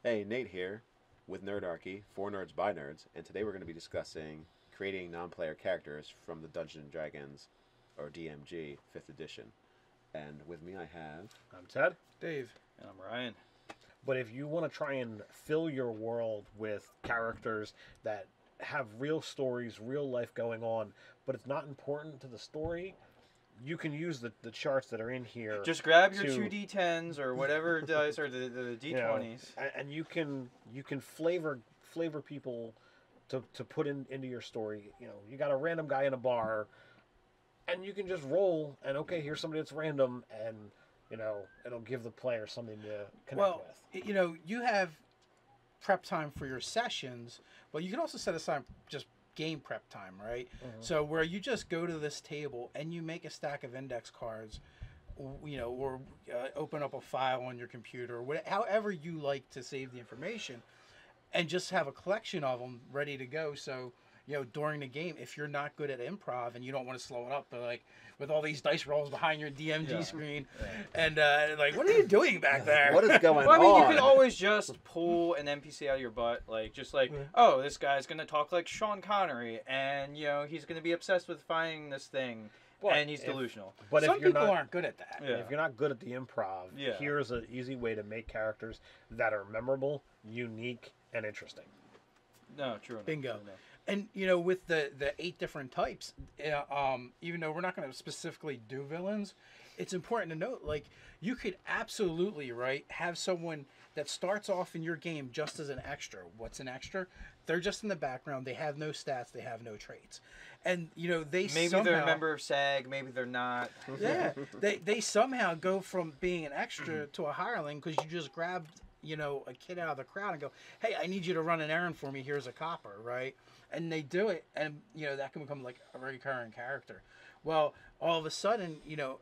Hey, Nate here with Nerdarchy, for nerds by nerds, and today we're going to be discussing creating non-player characters from the Dungeons & Dragons, or DMG, 5th edition. And with me I have... I'm Ted. Dave. And I'm Ryan. But if you want to try and fill your world with characters that have real stories, real life going on, but it's not important to the story, you can use the charts that are in here. Just grab your 2d10s or whatever dice, or the d20s. You know, and you can flavor people to put into your story. You know, you got a random guy in a bar, and you can just roll, and okay, here's somebody that's random, and you know, it'll give the player something to connect with. You know, you have prep time for your sessions, but you can also set aside just game prep time, right? Mm-hmm. So where you just go to this table and you make a stack of index cards, you know, or open up a file on your computer, however you like to save the information, and just have a collection of them ready to go. So, you know, during the game, if you're not good at improv and you don't want to slow it up, but like with all these dice rolls behind your DMG screen, and like, what are you doing back there? What is going on? I mean, you can always just pull an NPC out of your butt, like oh, this guy's gonna talk like Sean Connery, and you know he's gonna be obsessed with finding this thing, and he's delusional. But some people aren't good at that. Yeah. If you're not good at the improv, here's an easy way to make characters that are memorable, unique, and interesting. No, true. Bingo. True enough. And, you know, with the 8 different types, even though we're not going to specifically do villains, it's important to note, like, you could absolutely, right, have someone that starts off in your game just as an extra. What's an extra? They're just in the background. They have no stats. They have no traits. And, you know, maybe they're a member of SAG. Maybe they're not. Yeah. they somehow go from being an extra to a hireling because you just grabbed, you know, a kid out of the crowd and go, hey, I need you to run an errand for me. Here's a copper, right? And they do it, and, you know, that can become, like, a recurring character. Well, all of a sudden, you know,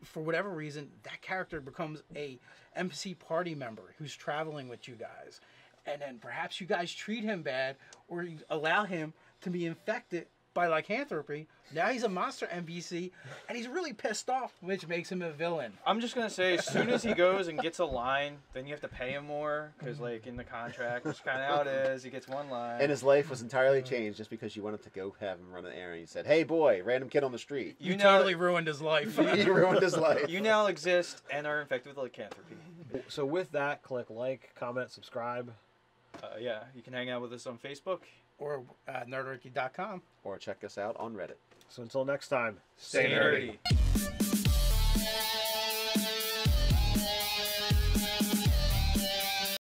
for whatever reason, that character becomes a NPC party member who's traveling with you guys. And then perhaps you guys treat him bad, or you allow him to be infected by lycanthropy. Now he's a monster NPC, and he's really pissed off, which makes him a villain. I'm just going to say, as soon as he goes and gets a line, then you have to pay him more, because, like, in the contract, which kind of how it is, he gets one line. And his life was entirely changed just because you wanted to go have him run an errand. You said, hey, boy, random kid on the street. You totally ruined his life. You ruined his life. You now exist and are infected with lycanthropy. So with that, click like, comment, subscribe. Yeah, you can hang out with us on Facebook. Or Nerdarchy.com. Or check us out on Reddit. So until next time, Stay nerdy.